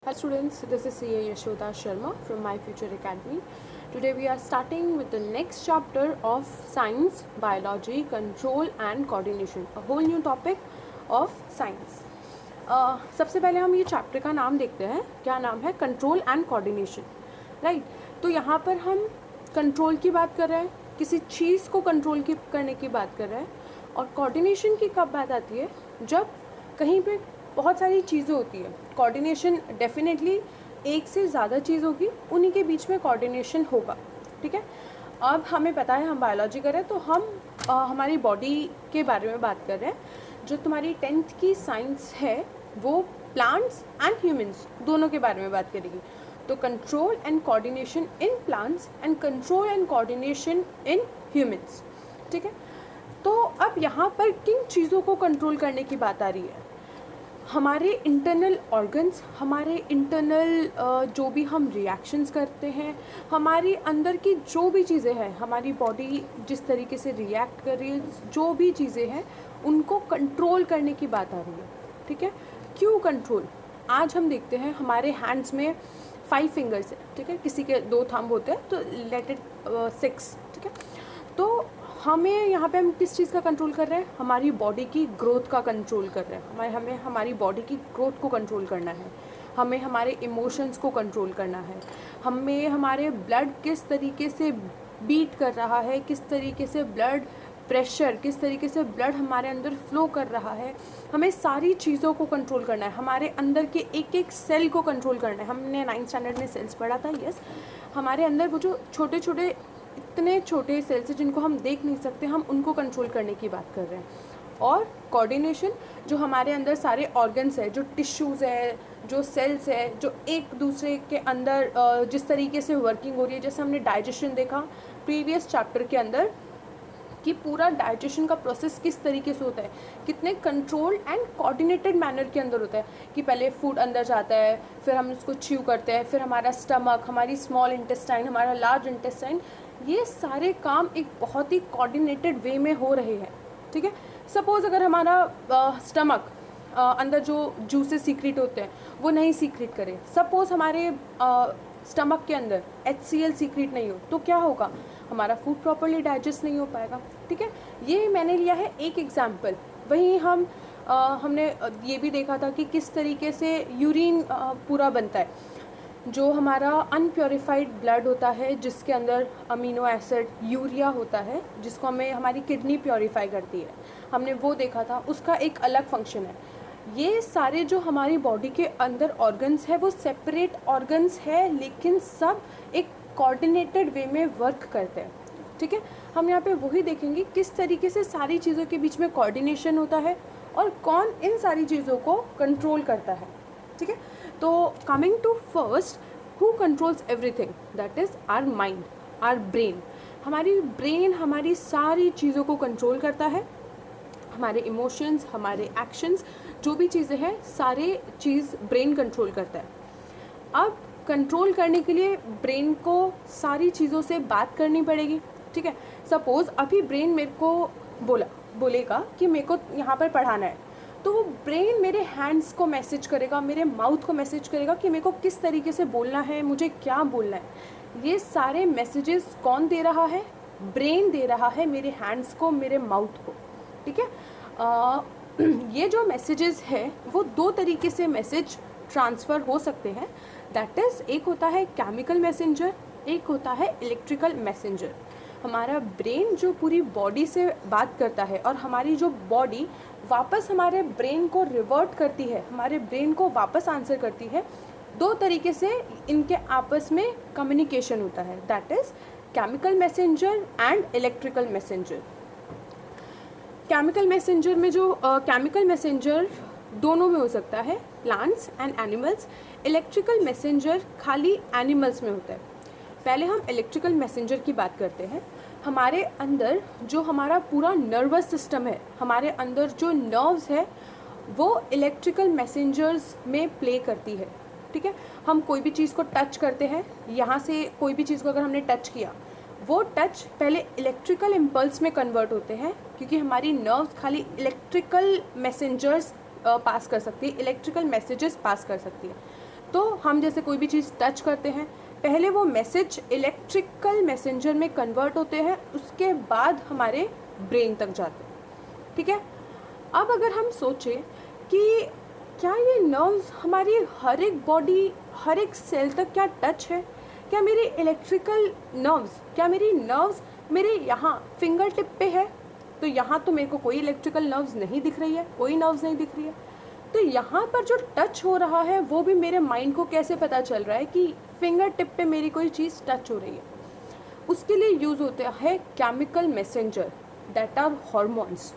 Hi students, this is CA Yashoda Sharma from My Future Academy. Today we are starting with the next chapter of Science, Biology, Control and Coordination, a whole new topic of science. सबसे पहले हम ये chapter का नाम देखते हैं. क्या नाम है? Control and coordination. राइट. तो यहाँ पर हम कंट्रोल की बात कर रहे हैं, किसी चीज़ को कंट्रोल करने की बात कर रहे हैं. और कोऑर्डिनेशन की कब बात आती है? जब कहीं पे बहुत सारी चीज़ें होती है. कोऑर्डिनेशन डेफिनेटली एक से ज़्यादा चीज़ होगी, उन्हीं के बीच में कोऑर्डिनेशन होगा. ठीक है. अब हमें पता है, हम बायोलॉजी कर रहे हैं, तो हम हमारी बॉडी के बारे में बात कर रहे हैं. जो तुम्हारी 10th की साइंस है वो प्लांट्स एंड ह्यूमंस दोनों के बारे में बात करेगी. तो control and coordination in plants and control and coordination in humans. ठीक है. तो अब यहाँ पर किन चीज़ों को कंट्रोल करने की बात आ रही है? हमारे इंटरनल ऑर्गन्स, हमारे इंटरनल जो भी हम रिएक्शंस करते हैं, हमारी अंदर की जो भी चीज़ें हैं, हमारी बॉडी जिस तरीके से रिएक्ट कर रही है, जो भी चीज़ें हैं उनको कंट्रोल करने की बात आ रही है. ठीक है. क्यों कंट्रोल? आज हम देखते हैं हमारे हैंड्स में 5 फिंगर्स है. ठीक है. किसी के 2 थंब होते हैं, तो लेट इट 6. ठीक है. तो हमें यहाँ पे हम किस चीज़ का कंट्रोल कर रहे हैं? हमारी बॉडी की ग्रोथ का कंट्रोल कर रहे हैं. हमें हमारी बॉडी की ग्रोथ को कंट्रोल करना है. हमें हमारे इमोशंस को कंट्रोल करना है. हमें हमारे ब्लड किस तरीके से बीट कर रहा है, किस तरीके से ब्लड प्रेशर, किस तरीके से ब्लड हमारे अंदर फ्लो कर रहा है, हमें सारी चीज़ों को कंट्रोल करना है. हमारे अंदर के एक एक सेल को कंट्रोल करना है. हमने 9th स्टैंडर्ड में सेल्स पढ़ा था. यस. हमारे अंदर वो जो छोटे छोटे इतने छोटे सेल्स हैं जिनको हम देख नहीं सकते, हम उनको कंट्रोल करने की बात कर रहे हैं. और कोऑर्डिनेशन, जो हमारे अंदर सारे ऑर्गन्स है, जो टिश्यूज़ है, जो सेल्स है, जो एक दूसरे के अंदर जिस तरीके से वर्किंग हो रही है. जैसे हमने डाइजेशन देखा प्रीवियस चैप्टर के अंदर कि पूरा डाइजेशन का प्रोसेस किस तरीके से होता है, कितने कंट्रोल्ड एंड कोऑर्डिनेटेड मैनर के अंदर होता है. कि पहले फूड अंदर जाता है, फिर हम उसको च्यू करते हैं, फिर हमारा स्टमक, हमारी स्मॉल इंटेस्टाइन, हमारा लार्ज इंटेस्टाइन, ये सारे काम एक बहुत ही कोऑर्डिनेटेड वे में हो रहे हैं. ठीक है. सपोज़ अगर हमारा स्टमक अंदर जो जूसेस सीक्रेट होते हैं वो नहीं सीक्रेट करे, सपोज़ हमारे स्टमक के अंदर HCl सीक्रेट नहीं हो, तो क्या होगा? हमारा फूड प्रॉपर्ली डाइजेस्ट नहीं हो पाएगा. ठीक है. ये मैंने लिया है एक एग्जाम्पल. वहीं हमने ये भी देखा था कि किस तरीके से यूरिन पूरा बनता है. जो हमारा अनप्योरीफाइड ब्लड होता है, जिसके अंदर अमीनो एसिड यूरिया होता है, जिसको हमें हमारी किडनी प्योरीफाई करती है, हमने वो देखा था. उसका एक अलग फंक्शन है. ये सारे जो हमारी बॉडी के अंदर ऑर्गन्स है वो सेपरेट ऑर्गन्स है, लेकिन सब एक कोऑर्डिनेटेड वे में वर्क करते हैं. ठीक है. हम यहाँ पे वही देखेंगे किस तरीके से सारी चीज़ों के बीच में कोऑर्डिनेशन होता है और कौन इन सारी चीज़ों को कंट्रोल करता है. ठीक है. तो coming to first, who controls everything? That is our mind, our brain. हमारी ब्रेन हमारी सारी चीज़ों को कंट्रोल करता है. हमारे इमोशंस, हमारे एक्शंस, जो भी चीज़ें हैं, सारे चीज़ ब्रेन कंट्रोल करता है. अब कंट्रोल करने के लिए ब्रेन को सारी चीज़ों से बात करनी पड़ेगी. ठीक है. सपोज़ अभी ब्रेन मेरे को बोलेगा कि मेरे को यहाँ पर पढ़ाना है, तो वो ब्रेन मेरे हैंड्स को मैसेज करेगा, मेरे माउथ को मैसेज करेगा कि मेरे को किस तरीके से बोलना है, मुझे क्या बोलना है. ये सारे मैसेजेस कौन दे रहा है? ब्रेन दे रहा है मेरे हैंड्स को, मेरे माउथ को. ठीक है. ये जो मैसेजेस है वो 2 तरीके से मैसेज ट्रांसफ़र हो सकते हैं. दैट इज़, एक होता है केमिकल मैसेंजर, एक होता है इलेक्ट्रिकल मैसेंजर. हमारा ब्रेन जो पूरी बॉडी से बात करता है और हमारी जो बॉडी वापस हमारे ब्रेन को रिवर्ट करती है, हमारे ब्रेन को वापस आंसर करती है. 2 तरीके से इनके आपस में कम्युनिकेशन होता है. That is chemical messenger and electrical messenger. Chemical messenger में जो केमिकल मैसेंजर दोनों में हो सकता है, plants and animals. Electrical messenger खाली एनिमल्स में होता है. पहले हम इलेक्ट्रिकल मैसेंजर की बात करते हैं. हमारे अंदर जो हमारा पूरा नर्वस सिस्टम है, हमारे अंदर जो नर्व्स है, वो इलेक्ट्रिकल मैसेंजर्स में प्ले करती है. ठीक है. हम कोई भी चीज़ को टच करते हैं, यहाँ से कोई भी चीज़ को अगर हमने टच किया, वो टच पहले इलेक्ट्रिकल इम्पल्स में कन्वर्ट होते हैं, क्योंकि हमारी नर्व्स खाली इलेक्ट्रिकल मैसेंजर्स पास कर सकती है, इलेक्ट्रिकल मैसेजेस पास कर सकती है. तो हम जैसे कोई भी चीज़ टच करते हैं, पहले वो मैसेज इलेक्ट्रिकल मैसेंजर में कन्वर्ट होते हैं, उसके बाद हमारे ब्रेन तक जाते हैं, ठीक है। अब अगर हम सोचें कि क्या ये नर्व्स हमारी हर एक बॉडी, हर एक सेल तक क्या टच है? क्या मेरी इलेक्ट्रिकल नर्व्स, क्या मेरी नर्व्स मेरे यहाँ फिंगर टिप पे है? तो यहाँ तो मेरे को कोई इलेक्ट्रिकल नर्व्स नहीं दिख रही है, कोई नर्व्स नहीं दिख रही है। तो यहाँ पर जो टच हो रहा है वो भी मेरे माइंड को कैसे पता चल रहा है कि फिंगर टिप पे मेरी कोई चीज़ टच हो रही है? उसके लिए यूज़ होता है chemical messenger, that are hormones.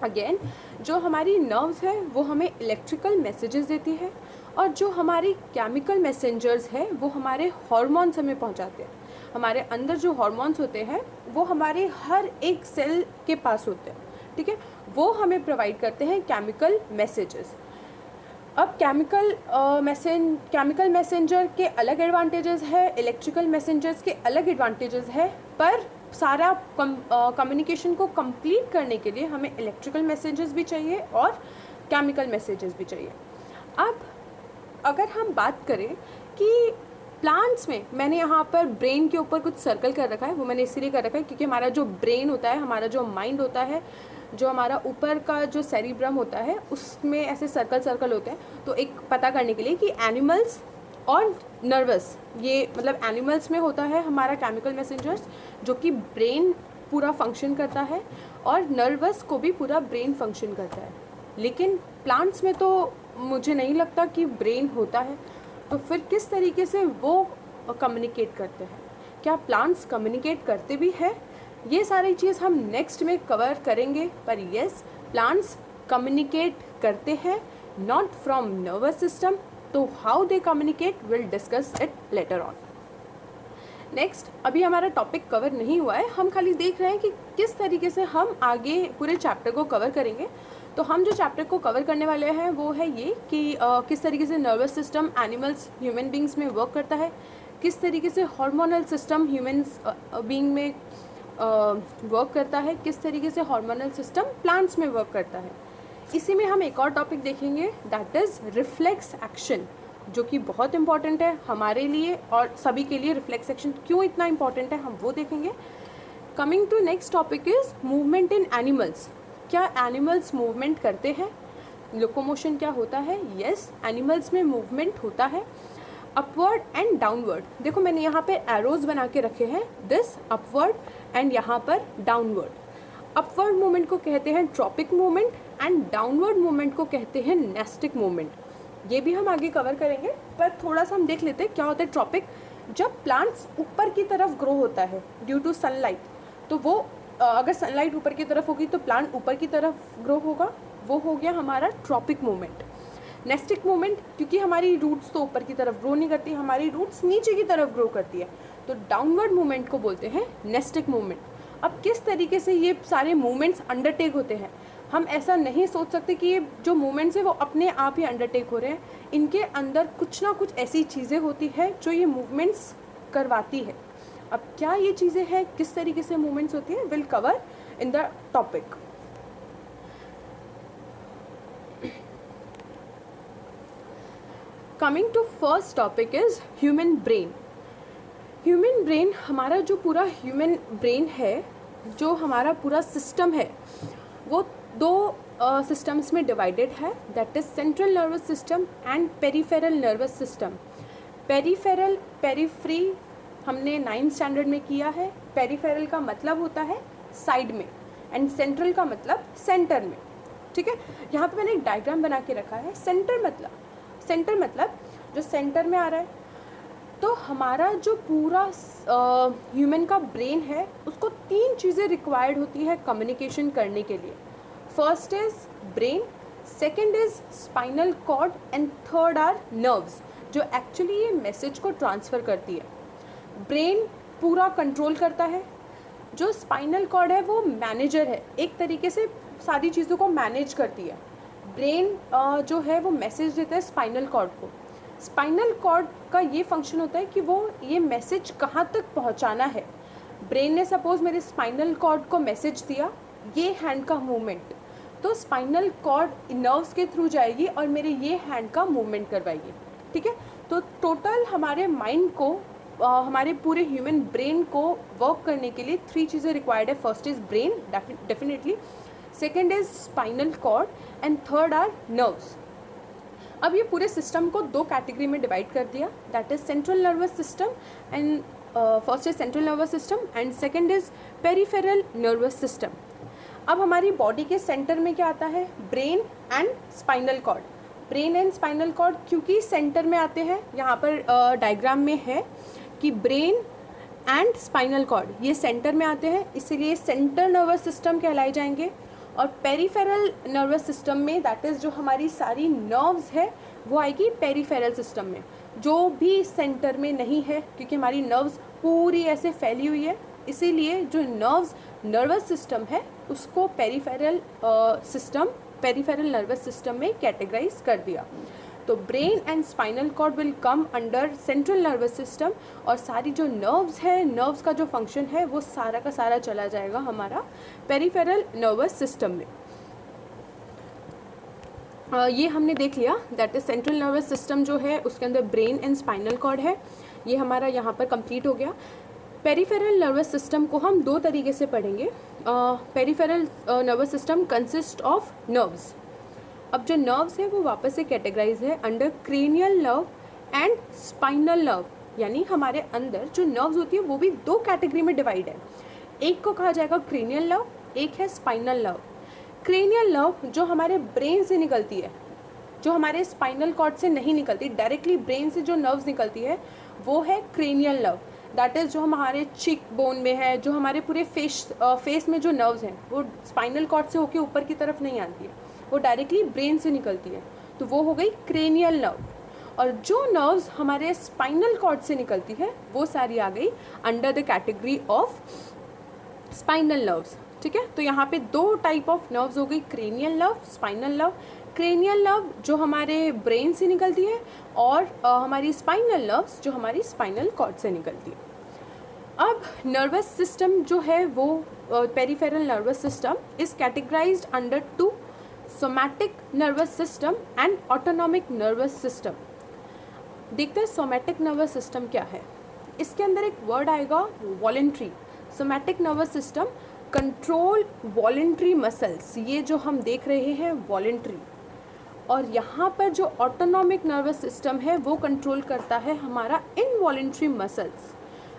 Again, जो हमारी नर्व्स है वो हमें इलेक्ट्रिकल मैसेजेस देती है, और जो हमारी केमिकल मैसेंजर्स है वो हमारे हॉर्मोन्स हमें पहुंचाते हैं। हमारे अंदर जो हॉर्मोन्स होते हैं वो हमारे हर एक सेल के पास होते हैं, ठीक है। वो हमें प्रोवाइड करते हैं केमिकल मैसेजेस। अब केमिकल मैसेंजर के अलग एडवांटेजेस है, इलेक्ट्रिकल मैसेंजर्स के अलग एडवांटेजेस है, पर सारा कम्युनिकेशन को कंप्लीट करने के लिए हमें इलेक्ट्रिकल मैसेजेस भी चाहिए और केमिकल मैसेजेस भी चाहिए। अब अगर हम बात करें कि प्लांट्स में, मैंने यहाँ पर ब्रेन के ऊपर कुछ सर्कल कर रखा है, वो मैंने इसीलिए कर रखा है क्योंकि हमारा जो ब्रेन होता है, हमारा जो माइंड होता है, जो हमारा ऊपर का जो सेरिब्रम होता है, उसमें ऐसे सर्कल होते हैं। तो एक पता करने के लिए कि एनिमल्स और नर्वस, ये मतलब एनिमल्स में होता है हमारा केमिकल मैसेंजर्स जो कि ब्रेन पूरा फंक्शन करता है, और नर्वस को भी पूरा ब्रेन फंक्शन करता है। लेकिन प्लांट्स में तो मुझे नहीं लगता कि ब्रेन होता है। तो फिर किस तरीके से वो कम्युनिकेट करते हैं? क्या प्लांट्स कम्युनिकेट करते भी हैं? ये सारी चीज़ हम नेक्स्ट में कवर करेंगे। पर यस, प्लांट्स कम्युनिकेट करते हैं, नॉट फ्रॉम नर्वस सिस्टम। तो how they communicate, will discuss it later on. Next, अभी हमारा टॉपिक कवर नहीं हुआ है, हम खाली देख रहे हैं कि किस तरीके से हम आगे पूरे चैप्टर को कवर करेंगे। तो हम जो चैप्टर को कवर करने वाले हैं वो है ये कि किस तरीके से nervous system animals, human beings में वर्क करता है, किस तरीके से हार्मोनल सिस्टम ह्यूमन्स बींग में वर्क करता है, किस तरीके से हार्मोनल सिस्टम प्लांट्स में वर्क करता है। इसी में हम एक और टॉपिक देखेंगे, दैट इज़ रिफ्लेक्स एक्शन, जो कि बहुत इंपॉर्टेंट है हमारे लिए और सभी के लिए। रिफ्लेक्स एक्शन क्यों इतना इंपॉर्टेंट है हम वो देखेंगे। Coming to next topic is movement in animals. क्या एनिमल्स मूवमेंट करते हैं? लोकोमोशन क्या होता है? यस, एनिमल्स में मूवमेंट होता है, अपवर्ड एंड डाउनवर्ड। देखो मैंने यहाँ पे एरोज बना के रखे हैं, दिस अपवर्ड एंड यहाँ पर डाउनवर्ड। अपवर्ड मूवमेंट को कहते हैं tropic movement and downward movement को कहते हैं नेस्टिक मूवमेंट। ये भी हम आगे कवर करेंगे, पर थोड़ा सा हम देख लेते हैं क्या होता है ट्रॉपिक। जब प्लांट्स ऊपर की तरफ ग्रो होता है ड्यू टू सनलाइट, तो वो अगर सनलाइट ऊपर की तरफ होगी तो प्लांट ऊपर की तरफ ग्रो होगा, वो हो गया हमारा ट्रॉपिक मूवमेंट। नेस्टिक मूवमेंट, क्योंकि हमारी रूट्स तो ऊपर की तरफ ग्रो नहीं करती, हमारी रूट्स नीचे की तरफ ग्रो करती है, तो डाउनवर्ड मूवमेंट को बोलते हैं नेस्टिक मूवमेंट। अब किस तरीके से ये सारे मूवमेंट्स अंडरटेक होते हैं, हम ऐसा नहीं सोच सकते कि ये जो मूवमेंट्स है वो अपने आप ही अंडरटेक हो रहे हैं। इनके अंदर कुछ ना कुछ ऐसी चीज़ें होती है जो ये मूवमेंट्स करवाती है। अब क्या ये चीज़ें हैं, किस तरीके से मूवमेंट्स होती है, will cover in the topic. Coming to first topic is human brain. Human brain, हमारा जो पूरा ह्यूमन ब्रेन है, जो हमारा पूरा सिस्टम है, वो दो सिस्टम्स में डिवाइडेड है, that is central nervous system and peripheral nervous system. Peripheral, periphery हमने 9th स्टैंडर्ड में किया है। पेरिफेरल का मतलब होता है साइड में एंड सेंट्रल का मतलब सेंटर में, ठीक है। यहाँ पे मैंने एक डायग्राम बना के रखा है। सेंटर मतलब जो सेंटर में आ रहा है। तो हमारा जो पूरा ह्यूमन का ब्रेन है, उसको 3 चीज़ें रिक्वायर्ड होती है कम्युनिकेशन करने के लिए। First is brain, second is spinal cord and third are nerves, जो एक्चुअली ये मैसेज को ट्रांसफ़र करती है। ब्रेन पूरा कंट्रोल करता है, जो स्पाइनल कॉर्ड है वो मैनेजर है, एक तरीके से सारी चीज़ों को मैनेज करती है। ब्रेन जो है वो मैसेज देता है स्पाइनल कॉर्ड को। स्पाइनल कॉर्ड का ये फंक्शन होता है कि वो ये मैसेज कहाँ तक पहुँचाना है। ब्रेन ने सपोज मेरे स्पाइनल कॉर्ड को मैसेज दिया, ये हैंड का मूवमेंट, तो स्पाइनल कॉर्ड नर्व्स के थ्रू जाएगी और मेरे ये हैंड का मूवमेंट करवाएगी। ठीक है। तो टोटल हमारे माइंड को हमारे पूरे ह्यूमन ब्रेन को वर्क करने के लिए 3 चीज़ें रिक्वायर्ड है। First is brain definitely, second is spinal cord and third are nerves. अब ये पूरे सिस्टम को 2 कैटेगरी में डिवाइड कर दिया, that is central nervous system and first is central nervous system and second is peripheral nervous system. अब हमारी body के सेंटर में क्या आता है, brain and spinal cord. Brain and spinal cord क्योंकि सेंटर में आते हैं, यहाँ पर डायग्राम में है कि ब्रेन एंड स्पाइनल कॉर्ड ये सेंटर में आते हैं, इसीलिए सेंट्रल नर्वस सिस्टम कहलाए जाएंगे। और पेरिफेरल नर्वस सिस्टम में दैट इज़ जो हमारी सारी नर्व्स है वो आएगी पेरिफेरल सिस्टम में, जो भी सेंटर में नहीं है, क्योंकि हमारी नर्व्स पूरी ऐसे फैली हुई है, इसीलिए जो नर्वस सिस्टम है उसको पेरिफेरल नर्वस सिस्टम में कैटेगराइज कर दिया। तो brain and spinal cord will come under central nervous system, और सारी जो नर्व्स है, नर्व्स का जो फंक्शन है वो सारा का सारा चला जाएगा हमारा पेरिफेरल नर्वस सिस्टम में। ये हमने देख लिया, that is central nervous system जो है उसके अंदर ब्रेन एंड स्पाइनल कॉर्ड है, ये हमारा यहाँ पर कंप्लीट हो गया। पेरिफेरल नर्वस सिस्टम को हम 2 तरीके से पढ़ेंगे। Peripheral nervous system consist of nerves. अब जो नर्व्स है वो वापस से कैटेगराइज है under cranial nerve and spinal nerve, यानी हमारे अंदर जो नर्व्स होती है वो भी 2 कैटेगरी में डिवाइड है। एक को कहा जाएगा क्रेनियल नर्व, एक है स्पाइनल नर्व। क्रेनियल नर्व जो हमारे ब्रेन से निकलती है, जो हमारे स्पाइनल कॉर्ड से नहीं निकलती, डायरेक्टली ब्रेन से जो नर्व्स निकलती है वो है क्रेनियल नर्व। दैट इज़ जो हमारे चिक बोन में है, जो हमारे पूरे फेस में जो नर्व्स हैं वो स्पाइनल कॉर्ड से होके ऊपर की तरफ नहीं आती है, वो डायरेक्टली ब्रेन से निकलती है, तो वो हो गई क्रेनियल नर्व। और जो नर्व्स हमारे स्पाइनल कॉर्ड से निकलती है वो सारी आ गई under the category of spinal nerves. ठीक है, तो यहाँ पे 2 टाइप ऑफ नर्व्स हो गई, cranial nerve, spinal nerve. Cranial nerve जो हमारे ब्रेन से निकलती है और हमारी स्पाइनल नर्व्स जो हमारी स्पाइनल कॉर्ड से निकलती है। अब नर्वस सिस्टम जो है वो peripheral nervous system is categorised under 2, somatic nervous system and autonomic nervous system. देखते हैं सोमैटिक नर्वस सिस्टम क्या है। इसके अंदर एक वर्ड आएगा voluntary. Somatic nervous system control voluntary muscles, ये जो हम देख रहे हैं वॉलेंट्री। और यहाँ पर जो ऑटोनॉमिक नर्वस सिस्टम है वो कंट्रोल करता है हमारा इनवॉलेंट्री मसल्स।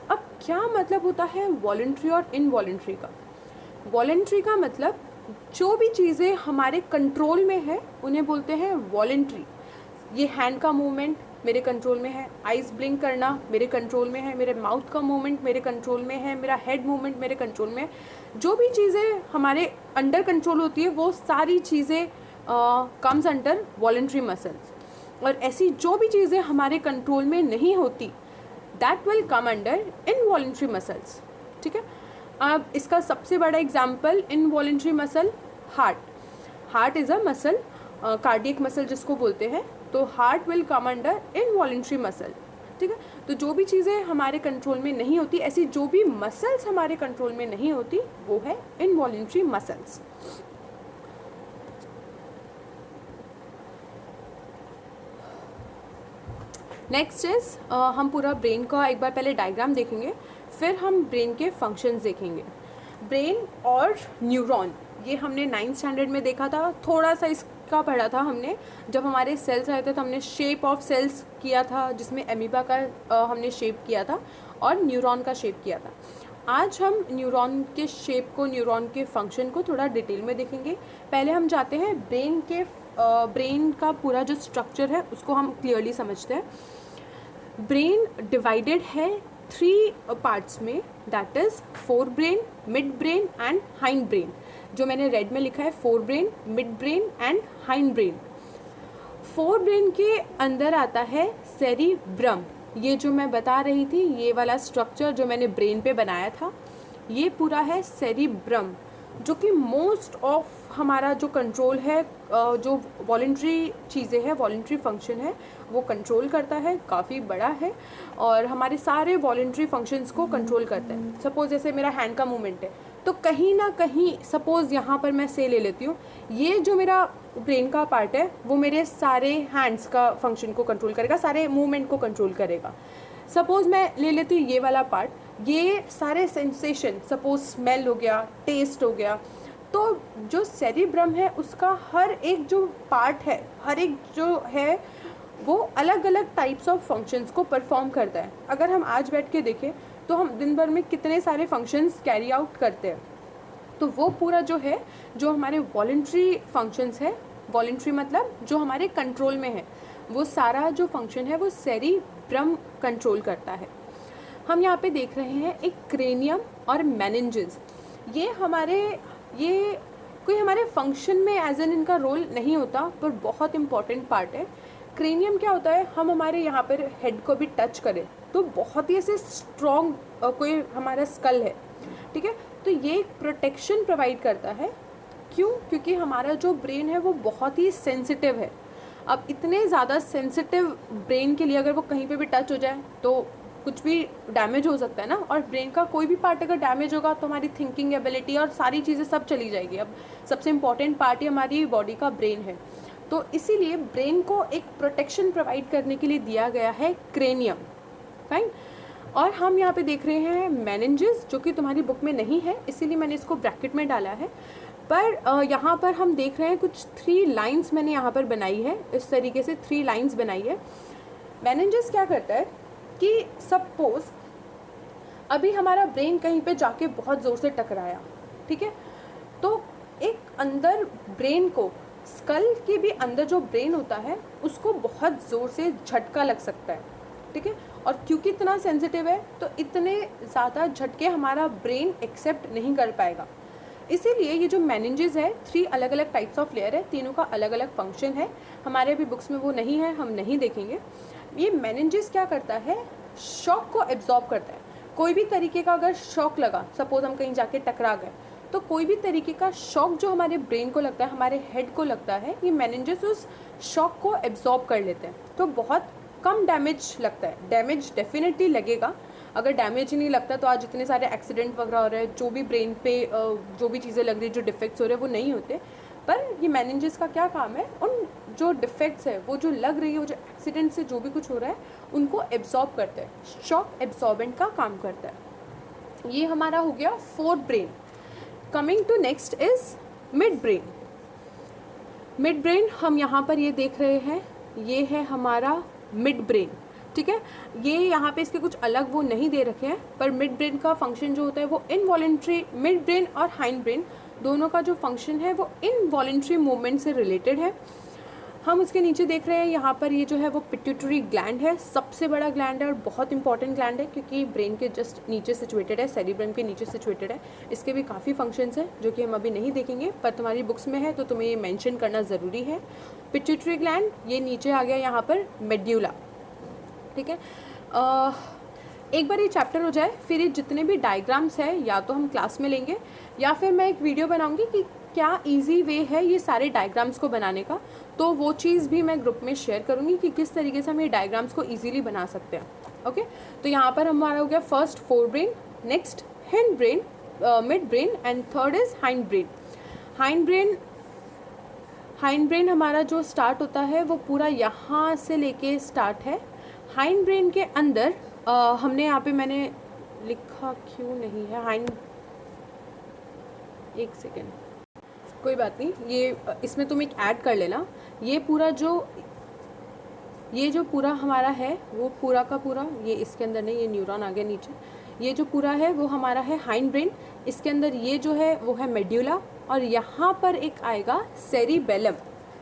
अब क्या मतलब होता है वॉलेंट्री और इनवॉलेंट्री का? वॉलेंट्री का मतलब जो भी चीज़ें हमारे कंट्रोल में है उन्हें बोलते हैं वॉलेंट्री। ये हैंड का मूवमेंट मेरे कंट्रोल में है, आइज़ ब्लिंक करना मेरे कंट्रोल में है, मेरे माउथ का मूवमेंट मेरे कंट्रोल में है, मेरा हेड मूवमेंट मेरे कंट्रोल में है। जो भी चीज़ें हमारे अंडर कंट्रोल होती है वो सारी चीज़ें कम्स अंडर वॉलेंट्री मसल्स। और ऐसी जो भी चीज़ें हमारे कंट्रोल में नहीं होती that will come under involuntary muscles. ठीक है, अब इसका सबसे बड़ा example involuntary muscle heart is a muscle, cardiac muscle जिसको बोलते हैं, तो heart will come under involuntary muscle. ठीक है, तो जो भी चीज़ें हमारे कंट्रोल में नहीं होती, ऐसी जो भी मसल्स हमारे कंट्रोल में नहीं होती वो है इनवॉलेंट्री मसल्स। नेक्स्ट इज हम पूरा ब्रेन का एक बार पहले डायग्राम देखेंगे, फिर हम ब्रेन के फंक्शंस देखेंगे। ब्रेन और न्यूरॉन, ये हमने 9th स्टैंडर्ड में देखा था, थोड़ा सा इसका पढ़ा था हमने। जब हमारे सेल्स आए थे तो हमने शेप ऑफ सेल्स किया था, जिसमें एमीबा का हमने शेप किया था और न्यूरॉन का शेप किया था। आज हम न्यूरॉन के शेप को, न्यूरॉन के फंक्शन को थोड़ा डिटेल में देखेंगे। पहले हम जाते हैं ब्रेन का पूरा जो स्ट्रक्चर है उसको हम क्लियरली समझते हैं। ब्रेन डिवाइडेड है 3 पार्ट्स में, that is fore brain, mid brain and hind brain. जो मैंने रेड में लिखा है fore brain, mid brain and hind brain. Fore brain के अंदर आता है सेरिब्रम। ये जो मैं बता रही थी, ये वाला स्ट्रक्चर जो मैंने ब्रेन पे बनाया था, ये पूरा है सेरिब्रम, जो कि मोस्ट ऑफ हमारा जो कंट्रोल है, जो वॉलेंट्री चीज़ें हैं, वॉलेंट्री फंक्शन है, वो कंट्रोल करता है, काफ़ी बड़ा है और हमारे सारे वॉलेंट्री फंक्शंस को कंट्रोल करता है। सपोज जैसे मेरा हैंड का मूवमेंट है तो तो कहीं ना कहीं सपोज़ यहाँ पर मैं से ले लेती हूँ, ये जो मेरा ब्रेन का पार्ट है वो मेरे सारे हैंड्स का फंक्शन को कंट्रोल करेगा, सारे मूवमेंट को कंट्रोल करेगा। सपोज़ मैं ले लेती हूँ ये वाला पार्ट, ये सारे सेंसेशन, सपोज स्मेल हो गया, टेस्ट हो गया, तो जो सेरिब्रम है उसका हर एक जो पार्ट है, हर एक जो है वो अलग अलग टाइप्स ऑफ फंक्शंस को परफॉर्म करता है। अगर हम आज बैठ के देखें तो हम दिन भर में कितने सारे फंक्शंस कैरी आउट करते हैं, तो वो पूरा जो है, जो हमारे वॉलंटरी फंक्शंस है, वॉलंटरी मतलब जो हमारे कंट्रोल में है, वो सारा जो फंक्शन है वो सेरिब्रम कंट्रोल करता है। हम यहाँ पे देख रहे हैं एक क्रेनियम और मेनिंजेस। ये कोई हमारे फंक्शन में एज एन इनका रोल नहीं होता, पर बहुत इंपॉर्टेंट पार्ट है। क्रेनियम क्या होता है, हम हमारे यहाँ पर हेड को भी टच करें तो बहुत ही ऐसे स्ट्रॉन्ग कोई हमारा स्कल है, ठीक है, तो ये एक प्रोटेक्शन प्रोवाइड करता है। क्यों? क्योंकि हमारा जो ब्रेन है वो बहुत ही सेंसिटिव है। अब इतने ज़्यादा सेंसिटिव ब्रेन के लिए अगर वो कहीं पे भी टच हो जाए तो कुछ भी डैमेज हो सकता है ना, और ब्रेन का कोई भी पार्ट अगर डैमेज होगा तो हमारी थिंकिंग एबिलिटी और सारी चीज़ें सब चली जाएगी। अब सबसे इम्पॉर्टेंट पार्ट ही हमारी बॉडी का ब्रेन है, तो इसीलिए ब्रेन को एक प्रोटेक्शन प्रोवाइड करने के लिए दिया गया है क्रेनियम, फाइन। और हम यहाँ पे देख रहे हैं मेनिंजेस, जो कि तुम्हारी बुक में नहीं है, इसीलिए मैंने इसको ब्रैकेट में डाला है। पर यहाँ पर हम देख रहे हैं कुछ 3 लाइन्स मैंने यहाँ पर बनाई है, इस तरीके से 3 लाइन्स बनाई है। मेनिंजेस क्या करता है कि सपोज अभी हमारा ब्रेन कहीं पे जाके बहुत ज़ोर से टकराया, ठीक है, तो एक अंदर ब्रेन को, स्कल के भी अंदर जो ब्रेन होता है उसको बहुत ज़ोर से झटका लग सकता है, ठीक है, और क्योंकि इतना सेंसिटिव है तो इतने ज़्यादा झटके हमारा ब्रेन एक्सेप्ट नहीं कर पाएगा। इसीलिए ये जो मेनिंजेस है, 3 अलग अलग टाइप्स ऑफ लेयर है, तीनों का अलग अलग फंक्शन है। हमारे अभी बुक्स में वो नहीं है, हम नहीं देखेंगे। ये मेनिंजेस क्या करता है, शॉक को एब्जॉर्ब करता है। कोई भी तरीके का अगर शॉक लगा, सपोज हम कहीं जाके टकरा गए, तो कोई भी तरीके का शॉक जो हमारे ब्रेन को लगता है, हमारे हेड को लगता है, ये मेनिंजेस उस शॉक को एब्जॉर्ब कर लेते हैं, तो बहुत कम डैमेज लगता है। डैमेज डेफिनेटली लगेगा, अगर डैमेज ही नहीं लगता तो आज इतने सारे एक्सीडेंट वगैरह हो रहे हैं, जो भी ब्रेन पे जो भी चीज़ें लग रही है, जो डिफेक्ट्स हो रहे हैं वो नहीं होते। पर ये मेनिंजेस का क्या काम है, उन जो डिफेक्ट्स है, वो जो लग रही है, वो जो एक्सीडेंट से जो भी कुछ हो रहा है उनको एब्जॉर्ब करता है, शॉक एब्जॉर्बेंट का काम करता है। ये हमारा हो गया fourth brain. Coming to next is mid brain. Mid brain हम यहाँ पर ये देख रहे हैं, ये है हमारा मिड ब्रेन, ठीक है। ये यहाँ पे इसके कुछ अलग वो नहीं दे रखे हैं, पर मिड ब्रेन का फंक्शन जो होता है वो इनवॉलेंट्री, मिड ब्रेन और हाइंड ब्रेन दोनों का जो फंक्शन है वो इनवॉलेंट्री मूवमेंट से रिलेटेड है। हम उसके नीचे देख रहे हैं यहाँ पर, ये जो है वो पिट्यूटरी ग्लैंड है, सबसे बड़ा ग्लैंड है और बहुत इंपॉर्टेंट ग्लैंड है, क्योंकि ब्रेन के जस्ट नीचे सिचुएटेड है, सेरिब्रम के नीचे सिचुएटेड है। इसके भी काफ़ी फंक्शंस हैं जो कि हम अभी नहीं देखेंगे, पर तुम्हारी बुक्स में है तो तुम्हें ये मेंशन करना ज़रूरी है। पिट्यूटरी ग्लैंड, ये नीचे आ गया यहाँ पर मेड्यूला, ठीक है। एक बार ये चैप्टर हो जाए, फिर ये जितने भी डायग्राम्स है या तो हम क्लास में लेंगे या फिर मैं एक वीडियो बनाऊंगी कि क्या इजी वे है ये सारे डायग्राम्स को बनाने का, तो वो चीज़ भी मैं ग्रुप में शेयर करूंगी कि किस तरीके से हम ये डायग्राम्स को इजीली बना सकते हैं। ओके, तो यहाँ पर हमारा हो गया first fore brain, next hind brain, mid brain and third is hind brain. Hind brain हमारा जो स्टार्ट होता है वो पूरा यहाँ से लेके स्टार्ट है। हाइंड ब्रेन के अंदर हमने यहाँ पे, मैंने लिखा क्यों नहीं है हाइंड, एक सेकेंड, कोई बात नहीं, ये इसमें तुम एक ऐड कर लेना। ये जो पूरा हमारा है वो पूरा का पूरा, ये इसके अंदर नहीं, ये न्यूरॉन आ गया नीचे, ये जो पूरा है वो हमारा है हाइंड ब्रेन। इसके अंदर ये जो है वो है मेड्यूला और यहाँ पर एक आएगा सेरिबेलम,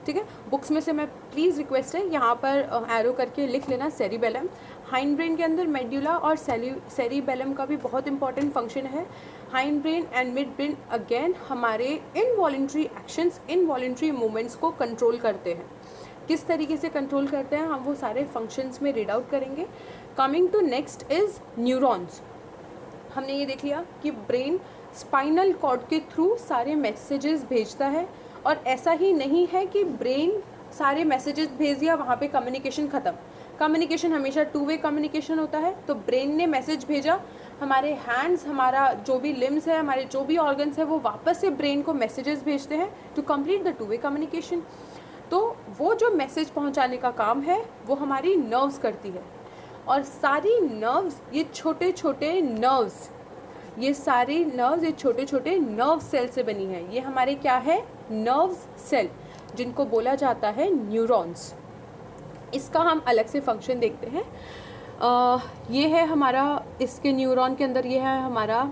ठीक है। बुक्स में से मैं प्लीज़ रिक्वेस्ट है यहाँ पर एरो करके लिख लेना सेरिबेलम। हाइंड ब्रेन के अंदर मेड्यूला और सेरिबेलम का भी बहुत इंपॉर्टेंट फंक्शन है। Hind brain and mid brain again हमारे इनवॉलेंट्री एक्शंस, इनवॉलेंट्री मूवमेंट्स को कंट्रोल करते हैं। किस तरीके से कंट्रोल करते हैं हम वो सारे फंक्शंस में रीड आउट करेंगे। Coming to next is neurons. हमने ये देख लिया कि ब्रेन स्पाइनल कॉर्ड के थ्रू सारे मैसेजेस भेजता है, और ऐसा ही नहीं है कि ब्रेन सारे मैसेजेस भेज दिया वहाँ पे कम्युनिकेशन ख़त्म। कम्युनिकेशन हमेशा टू वे कम्युनिकेशन होता है। तो ब्रेन ने मैसेज भेजा, हमारे हैंड्स, हमारा जो भी लिम्स है, हमारे जो भी ऑर्गन्स है, वो वापस से ब्रेन को मैसेजेस भेजते हैं to complete the two way communication. तो वो जो मैसेज पहुंचाने का काम है वो हमारी नर्व्स करती है। और सारी नर्व्स, ये छोटे छोटे नर्व्स, ये सारी नर्व्स ये छोटे छोटे नर्व सेल से बनी है। ये हमारे क्या है? नर्व्स सेल, जिनको बोला जाता है न्यूरॉन्स। इसका हम अलग से फंक्शन देखते हैं। ये है हमारा, इसके न्यूरॉन के अंदर ये है हमारा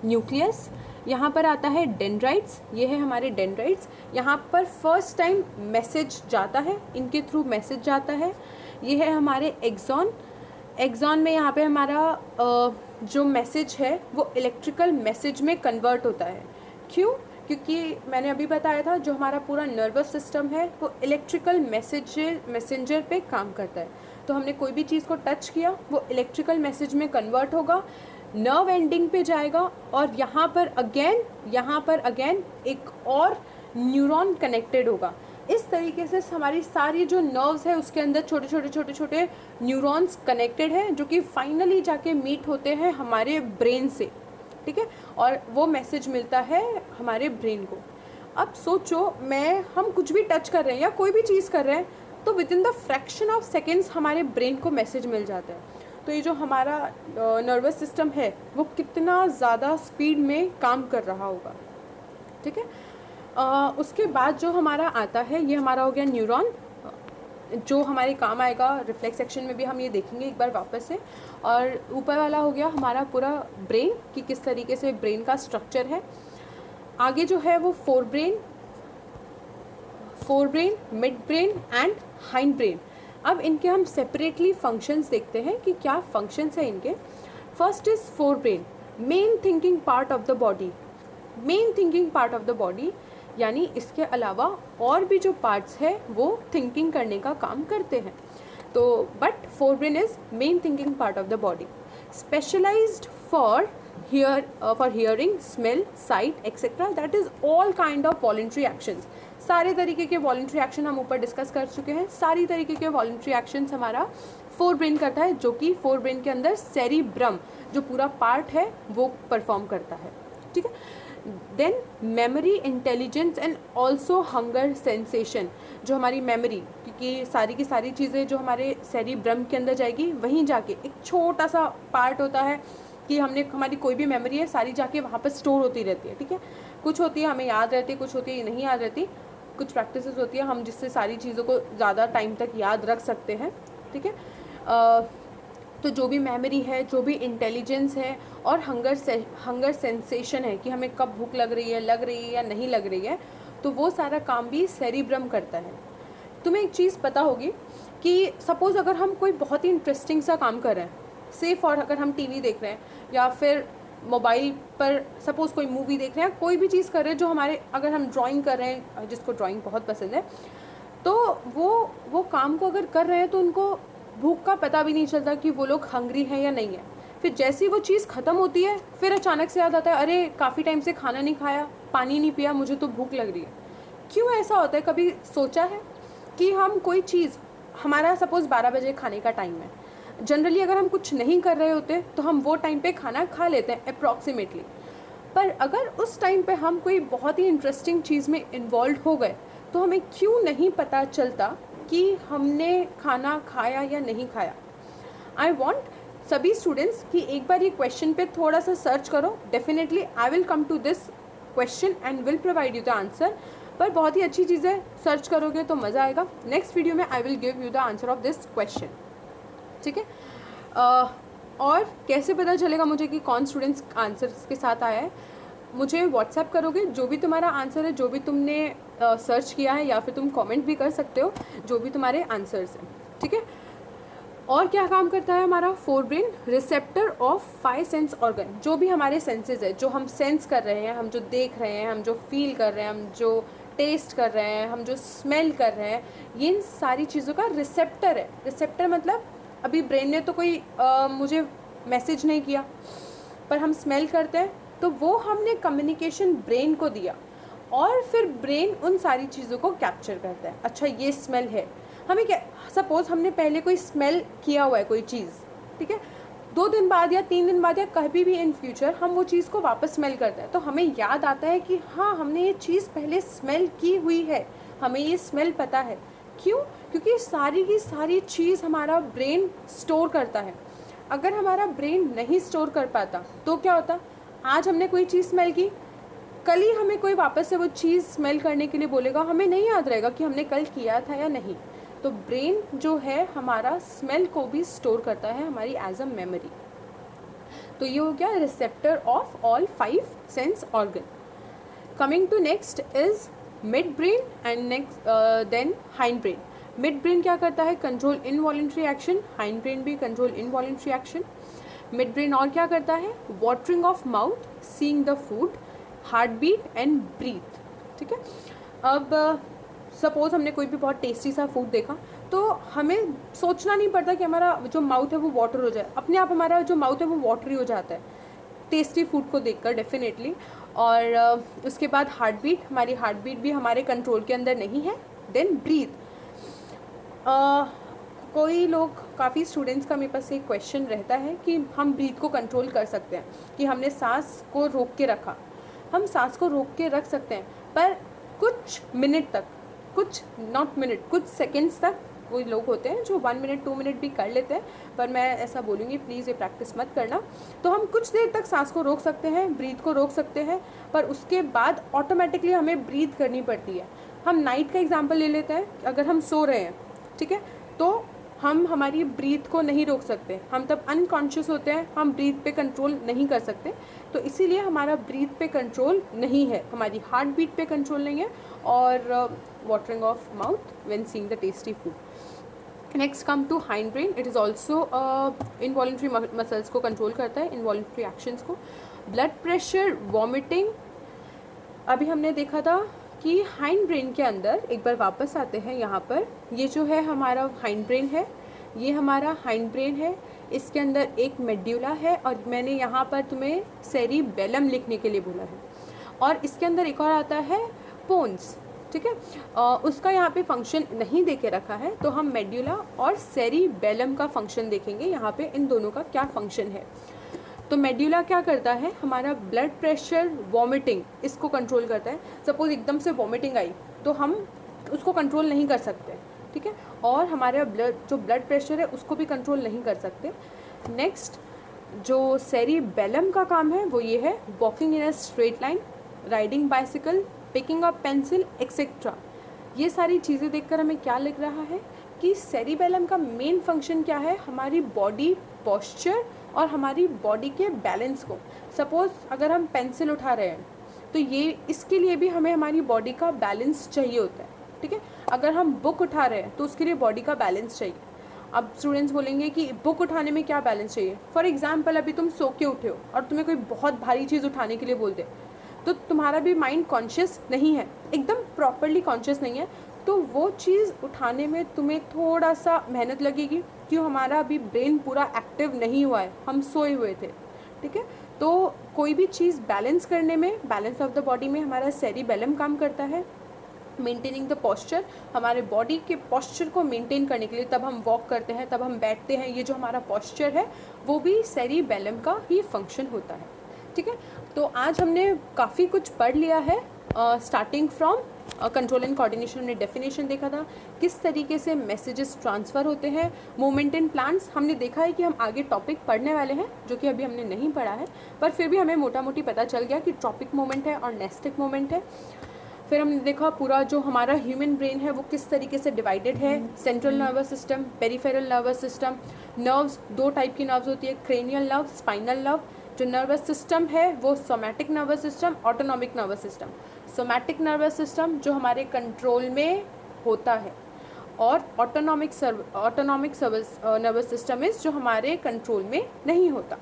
न्यूक्लियस। यहाँ पर आता है डेंड्राइट्स, ये है हमारे डेंड्राइट्स। यहाँ पर फर्स्ट टाइम मैसेज जाता है, इनके थ्रू मैसेज जाता है। ये है हमारे एक्सॉन। एक्सॉन में यहाँ पे हमारा जो मैसेज है वो इलेक्ट्रिकल मैसेज में कन्वर्ट होता है। क्यों? क्योंकि मैंने अभी बताया था जो हमारा पूरा नर्वस सिस्टम है वो इलेक्ट्रिकल मैसेंजर पे काम करता है। तो हमने कोई भी चीज़ को टच किया, वो इलेक्ट्रिकल मैसेज में कन्वर्ट होगा, नर्व एंडिंग पे जाएगा, और यहाँ पर अगेन एक और न्यूरॉन कनेक्टेड होगा। इस तरीके से हमारी सारी जो नर्व्स है उसके अंदर छोटे छोटे न्यूरॉन्स कनेक्टेड हैं, जो कि फाइनली जाके मीट होते हैं हमारे ब्रेन से, ठीक है। और वो मैसेज मिलता है हमारे ब्रेन को। अब सोचो, हम कुछ भी टच कर रहे हैं या कोई भी चीज़ कर रहे हैं, तो with in the fraction of seconds हमारे ब्रेन को मैसेज मिल जाता है। तो ये जो हमारा नर्वस सिस्टम है वो कितना ज़्यादा स्पीड में काम कर रहा होगा, ठीक है। उसके बाद जो हमारा आता है, ये हमारा हो गया न्यूरॉन, जो हमारे काम आएगा रिफ्लेक्स सेक्शन में भी हम ये देखेंगे एक बार वापस से। और ऊपर वाला हो गया हमारा पूरा ब्रेन, कि किस तरीके से ब्रेन का स्ट्रक्चर है। आगे जो है वो fore brain, mid brain and hind brain. अब इनके हम सेपरेटली फंक्शंस देखते हैं कि क्या फंक्शंस है इनके। First is fore brain, main thinking part of the body. Main thinking part of the body यानी इसके अलावा और भी जो पार्ट्स हैं वो थिंकिंग करने का काम करते हैं। तो but fore brain is main thinking part of the body, specialised for hearing, smell, sight etcetera. That is all kind of voluntary actions. सारे तरीके के वॉलंटरी एक्शन हम ऊपर डिस्कस कर चुके हैं। सारी तरीके के वॉलंटरी एक्शंस हमारा फोर ब्रेन करता है, जो कि फोर ब्रेन के अंदर सेरिब्रम जो पूरा पार्ट है वो परफॉर्म करता है, ठीक है। Then memory, intelligence and also hunger sensation. जो हमारी मेमोरी, क्योंकि सारी की सारी चीज़ें जो हमारे सेरिब्रम के अंदर जाएगी, वहीं जाके एक छोटा सा पार्ट होता है कि हमारी कोई भी मेमोरी है सारी जाके वहाँ पर स्टोर होती रहती है, ठीक है। कुछ होती है हमें याद रहती है, कुछ होती है नहीं याद रहती, कुछ प्रैक्टिसेस होती है हम जिससे सारी चीज़ों को ज़्यादा टाइम तक याद रख सकते हैं, ठीक है। तो जो भी मेमोरी है, जो भी इंटेलिजेंस है और हंगर सेंसेशन है कि हमें कब भूख लग रही है या नहीं लग रही है, तो वो सारा काम भी सेरिब्रम करता है। तुम्हें एक चीज़ पता होगी कि सपोज़ अगर हम कोई बहुत ही इंटरेस्टिंग सा काम कर रहे हैं, से फॉर अगर हम टीवी देख रहे हैं या फिर मोबाइल पर सपोज़ कोई मूवी देख रहे हैं, कोई भी चीज़ कर रहे हैं जो हमारे, अगर हम ड्राइंग कर रहे हैं, जिसको ड्राइंग बहुत पसंद है, तो वो काम को अगर कर रहे हैं तो उनको भूख का पता भी नहीं चलता कि वो लोग हंग्री हैं या नहीं है। फिर जैसे ही वो चीज़ ख़त्म होती है, फिर अचानक से याद आता है, अरे काफ़ी टाइम से खाना नहीं खाया, पानी नहीं पिया, मुझे तो भूख लग रही है। क्यों ऐसा होता है? कभी सोचा है कि हम कोई चीज़, हमारा सपोज़ 12 बजे खाने का टाइम है, जनरली अगर हम कुछ नहीं कर रहे होते तो हम वो टाइम पे खाना खा लेते हैं अप्रॉक्सीमेटली। पर अगर उस टाइम पे हम कोई बहुत ही इंटरेस्टिंग चीज़ में इन्वॉल्व हो गए तो हमें क्यों नहीं पता चलता कि हमने खाना खाया या नहीं खाया। आई वॉन्ट सभी स्टूडेंट्स कि एक बार ये क्वेश्चन पे थोड़ा सा सर्च करो। Definitely I will come to this question and will provide you the answer. पर बहुत ही अच्छी चीज़ है, सर्च करोगे तो मज़ा आएगा। नेक्स्ट वीडियो में I will give you the answer of this question, ठीक है। और कैसे पता चलेगा मुझे कि कौन स्टूडेंट्स आंसर के साथ आया है? मुझे व्हाट्सएप करोगे जो भी तुम्हारा आंसर है, जो भी तुमने सर्च किया है, या फिर तुम कमेंट भी कर सकते हो जो भी तुम्हारे आंसर्स हैं, ठीक है। और क्या काम करता है हमारा fore brain? Receptor of 5 sense organ. जो भी हमारे सेंसेस है, जो हम सेंस कर रहे हैं, हम जो देख रहे हैं, हम जो फील कर रहे हैं, हम जो टेस्ट कर रहे हैं, हम जो स्मेल कर रहे हैं, ये इन सारी चीज़ों का रिसेप्टर है। रिसेप्टर मतलब अभी ब्रेन ने तो कोई मुझे मैसेज नहीं किया, पर हम स्मेल करते हैं तो वो हमने कम्युनिकेशन ब्रेन को दिया, और फिर ब्रेन उन सारी चीज़ों को कैप्चर करता है। अच्छा, ये स्मेल है, हमें क्या, सपोज हमने पहले कोई स्मेल किया हुआ है कोई चीज़, ठीक है, 2 दिन बाद या 3 दिन बाद या कभी भी इन फ्यूचर हम वो चीज़ को वापस स्मेल करते हैं, तो हमें याद आता है कि हाँ हमने ये चीज़ पहले स्मेल की हुई है, हमें ये स्मेल पता है। क्यों? क्योंकि सारी की सारी चीज़ हमारा ब्रेन स्टोर करता है। अगर हमारा ब्रेन नहीं स्टोर कर पाता तो क्या होता, आज हमने कोई चीज़ स्मेल की, कल ही हमें कोई वापस से वो चीज़ स्मेल करने के लिए बोलेगा, हमें नहीं याद रहेगा कि हमने कल किया था या नहीं। तो ब्रेन जो है हमारा स्मेल को भी स्टोर करता है हमारी एज अ मेमोरी। तो ये हो गया receptor of all 5 sense organ. Coming to next is mid brain and next then hind brain. Mid brain क्या करता है, control involuntary action, hind brain भी control involuntary action. Mid brain और क्या करता है, watering of mouth, seeing the food, heart beat and breath, ठीक है। अब सपोज हमने कोई भी बहुत टेस्टी सा फूड देखा, तो हमें सोचना नहीं पड़ता कि हमारा जो माउथ है वो वाटर हो जाए, अपने आप हमारा जो माउथ है वो वाटरी हो जाता है टेस्टी फूड को देखकर डेफिनेटली। और उसके बाद हार्ट बीट, हमारी हार्ट बीट भी हमारे कंट्रोल के अंदर नहीं है। देन ब्रीथ, कोई लोग, काफ़ी स्टूडेंट्स का मेरे पास एक क्वेश्चन रहता है कि हम ब्रीथ को कंट्रोल कर सकते हैं, कि हमने सांस को रोक के रखा। हम सांस को रोक के रख सकते हैं, पर कुछ मिनट तक, कुछ नॉट मिनट, कुछ सेकेंड्स तक। कोई लोग होते हैं जो 1 मिनट 2 मिनट भी कर लेते हैं, पर मैं ऐसा बोलूँगी प्लीज़ ये प्रैक्टिस मत करना। तो हम कुछ देर तक सांस को रोक सकते हैं, ब्रीथ को रोक सकते हैं, पर उसके बाद ऑटोमेटिकली हमें ब्रीथ करनी पड़ती है। हम नाइट का एग्जाम्पल ले लेते हैं, अगर हम सो रहे हैं, ठीक है, तो हम हमारी ब्रीथ को नहीं रोक सकते, हम तब अनकॉन्शियस होते हैं, हम ब्रीथ पे कंट्रोल नहीं कर सकते। तो इसीलिए हमारा ब्रीथ पे कंट्रोल नहीं है, हमारी हार्ट बीट पे कंट्रोल नहीं है, और watering of mouth when seeing the tasty food. Next come to hind brain, it is also involuntary muscles को कंट्रोल करता है, इनवॉलेंट्री एक्शंस को। ब्लड प्रेशर, वॉमिटिंग, अभी हमने देखा था कि हाइंड ब्रेन के अंदर, एक बार वापस आते हैं यहाँ पर, ये जो है हमारा हाइंड ब्रेन है, ये हमारा हाइंड ब्रेन है, इसके अंदर एक मेड्यूला है, और मैंने यहाँ पर तुम्हें सेरिबेलम लिखने के लिए बोला है, और इसके अंदर एक और आता है पोन्स, ठीक है। उसका यहाँ पे फंक्शन नहीं दे के रखा है, तो हम मेड्यूला और सेरिबेलम का फंक्शन देखेंगे यहाँ पे, इन दोनों का क्या फंक्शन है। तो मेड्यूला क्या करता है, हमारा ब्लड प्रेशर, वॉमिटिंग, इसको कंट्रोल करता है। सपोज एकदम से वॉमिटिंग आई तो हम उसको कंट्रोल नहीं कर सकते, ठीक है, और हमारा जो ब्लड प्रेशर है उसको भी कंट्रोल नहीं कर सकते। नेक्स्ट जो सेरिबेलम का काम है वो ये है, walking in a straight line, riding bicycle, picking up pencil etcetera. ये सारी चीज़ें देखकर हमें क्या लग रहा है कि सेरिबेलम का मेन फंक्शन क्या है, हमारी बॉडी पोस्चर और हमारी बॉडी के बैलेंस को। सपोज़ अगर हम पेंसिल उठा रहे हैं तो ये, इसके लिए भी हमें हमारी बॉडी का बैलेंस चाहिए होता है, ठीक है। अगर हम बुक उठा रहे हैं तो उसके लिए बॉडी का बैलेंस चाहिए। अब स्टूडेंट्स बोलेंगे कि बुक उठाने में क्या बैलेंस चाहिए। फॉर एग्जाम्पल, अभी तुम सो के उठे हो और तुम्हें कोई बहुत भारी चीज़ उठाने के लिए बोल दे, तो तुम्हारा भी माइंड कॉन्शियस नहीं है, एकदम प्रॉपरली कॉन्शियस नहीं है, तो वो चीज़ उठाने में तुम्हें थोड़ा सा मेहनत लगेगी। क्यों? हमारा अभी ब्रेन पूरा एक्टिव नहीं हुआ है, हम सोए हुए थे, ठीक है। तो कोई भी चीज़ बैलेंस करने में, बैलेंस ऑफ द बॉडी में हमारा सेरिबेलम काम करता है। मेंटेनिंग द पोस्चर, हमारे बॉडी के पोस्चर को मेंटेन करने के लिए, तब हम वॉक करते हैं, तब हम बैठते हैं, ये जो हमारा पोस्चर है वो भी सेरिबेलम का ही फंक्शन होता है, ठीक है। तो आज हमने काफ़ी कुछ पढ़ लिया है, starting from control and coordination, हमने डेफिनेशन देखा था, किस तरीके से मैसेजेस ट्रांसफ़र होते हैं। मूवमेंट इन प्लांट्स, हमने देखा है कि हम आगे टॉपिक पढ़ने वाले हैं जो कि अभी हमने नहीं पढ़ा है, पर फिर भी हमें मोटा मोटी पता चल गया कि ट्रॉपिक मूवमेंट है और नेस्टिक मूवमेंट है। फिर हमने देखा पूरा जो हमारा ह्यूमन ब्रेन है वो किस तरीके से डिवाइडेड है, central nervous system, peripheral nervous system. Nerves, 2 type की नर्व्स होती है, क्रेनियल नर्व, स्पाइनल नर्व। जो नर्वस सिस्टम है वो somatic nervous system, autonomic nervous system. Somatic nervous system जो हमारे कंट्रोल में होता है, और ऑटोनॉमिक नर्वस सिस्टम इज जो हमारे कंट्रोल में नहीं होता।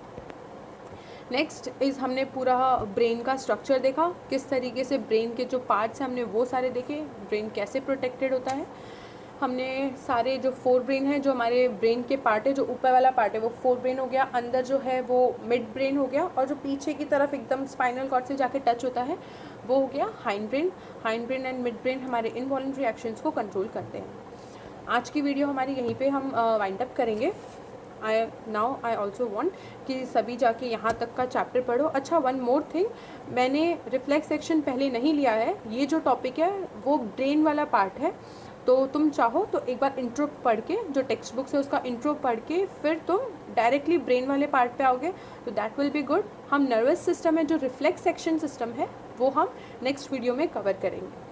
नेक्स्ट इज़, हमने पूरा ब्रेन का स्ट्रक्चर देखा, किस तरीके से ब्रेन के जो पार्ट्स हैं हमने वो सारे देखे, ब्रेन कैसे प्रोटेक्टेड होता है। हमने सारे जो 4 ब्रेन है, जो हमारे ब्रेन के पार्ट है, जो ऊपर वाला पार्ट है वो 4 ब्रेन हो गया, अंदर जो है वो मिड ब्रेन हो गया, और जो पीछे की तरफ एकदम स्पाइनल कॉर्ड से जाके टच होता है वो हो गया hind brain. Hind brain and mid brain हमारे इनवॉलेंट्री एक्शंस को कंट्रोल करते हैं। आज की वीडियो हमारी यहीं पे हम वाइंड अप करेंगे। आई ऑल्सो वॉन्ट कि सभी जाके यहाँ तक का चैप्टर पढ़ो। अच्छा, वन मोर थिंग, मैंने रिफ्लेक्स सेक्शन पहले नहीं लिया है। ये जो टॉपिक है वो ब्रेन वाला पार्ट है, तो तुम चाहो तो एक बार इंट्रो पढ़ के, जो टेक्स्ट बुक से उसका इंट्रो पढ़ के फिर तुम डायरेक्टली ब्रेन वाले पार्ट पे आओगे, तो दैट विल बी गुड। हम नर्वस सिस्टम में जो रिफ्लेक्स सेक्शन सिस्टम है वो हम नेक्स्ट वीडियो में कवर करेंगे।